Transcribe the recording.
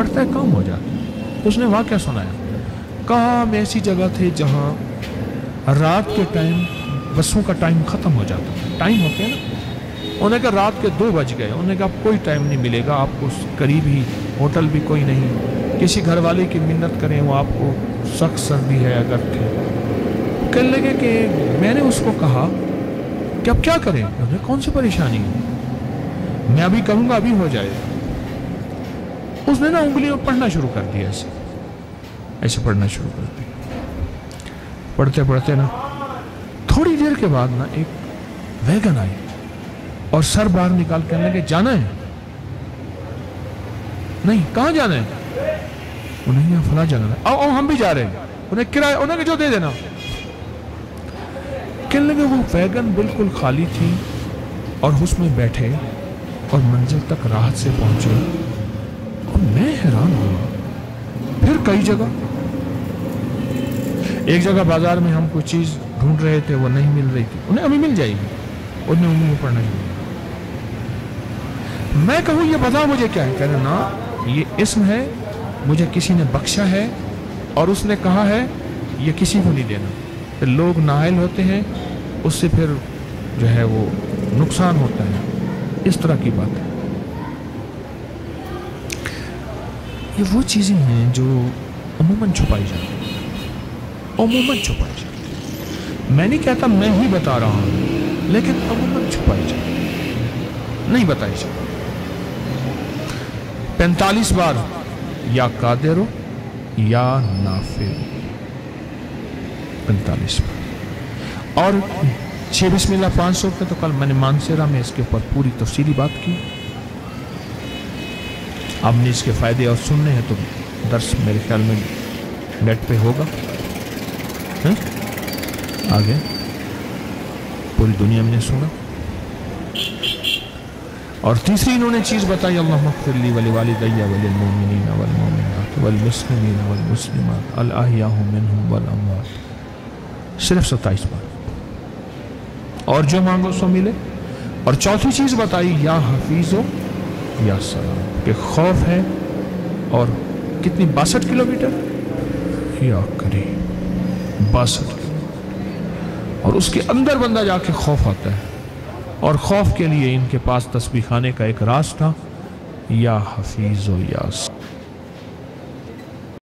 پڑھتا ہے کام ہو جاتا ہے۔ اس نے واقعہ سنایا، کہا ہم ایسی جگہ تھے جہاں رات کے ٹائم بسوں کا ٹائم ختم ہو جاتا تھا، ٹائم ہوتے ہیں نا، انہوں نے کہا رات کے 2 بج گئے، انہوں نے کہا کوئی ٹائم نہیں ملے گا آپ کو، قریب ہی ہوٹل بھی کوئی نہیں، کسی گھر والے کی منت کریں وہ آپ کو سخت سردی ہے اگر تھے۔ کہنے لگے کہ میں نے اس کو کہا کہ اب کیا کریں، انہوں نے کون سی پریشانی ہے، میں ابھی کروں گا ابھی ہو جائے۔ اس نے نا انگلیوں پڑھنا شروع کر دیا، ایسے پڑھنا شروع کر دیا، پڑھتے پڑھتے نا تھوڑی دیر کے بعد نا ایک ویگن آئی اور سر باہر نکال کہنے لگے جانا ہے؟ نہیں، کہاں جانا ہے؟ انہیں یہاں فلاں جانا ہے، آؤ ہم بھی جا رہے ہیں، انہیں کرایہ انہیں کہ جو دے دینا۔ کہنے لگے وہ ویگن بالکل خالی تھی اور اس میں بیٹھے اور منزل تک راحت سے پہنچے، اور میں حیران ہوا۔ پھر کئی جگہ، ایک جگہ بازار میں ہم کوئی چیز ڈھونڈ رہے تھے وہ نہیں مل رہی تھی، انہیں ابھی مل جائے گی، انہیں انگلیوں میں پڑھنا شروع کیا۔ میں کہوں یہ بتا مجھے کیا ہے، کہنا نا یہ اسم ہے، مجھے کسی نے بخشا ہے اور اس نے کہا ہے یہ کسی کو نہیں دینا، پھر لوگ نااہل ہوتے ہیں، اس سے پھر جو ہے وہ نقصان ہوتا ہے، اس طرح کی بات ہے۔ یہ وہ چیزیں ہیں جو عموماً چھپائی جاتی ہیں، عموماً چھپائی جاتی ہیں، میں نہیں کہتا میں ہی بتا رہا ہوں، لیکن عموماً چھپائی جاتی ہیں، نہیں بتائی جاتی۔ 45 بار یا قادر ہو یا نافع ہو، 45 بار، اور 6 بسم اللہ 500 روپے تو کل میں نے مانسیرا میں اس کے اوپر پوری تفصیلی بات کی، آپ نے اس کے فائدے اور سننے ہیں تو درس میرے خیال میں نیٹ پہ ہوگا، آگے پوری دنیا میں نے سنا۔ اور تیسری انہوں نے چیز بتائی، اللہم اغفر لی ولوالدی وللمؤمنین والمؤمنات والمسلمین والمسلمات الاحیاء منہم والاموات، صرف 27 بار، اور جو مانگو سو ملے۔ اور چوتھی چیز بتائی یا حفیظ ہو یا سلام، کہ خوف ہے، اور کتنی 62 کلومیٹر یا کریم 62 کلومیٹر، اور اس کے اندر بندہ جا کے خوف آتا ہے، اور خوف کے لیے ان کے پاس تسبیح خانے کا ایک راز تھا، یا حفیظ و یا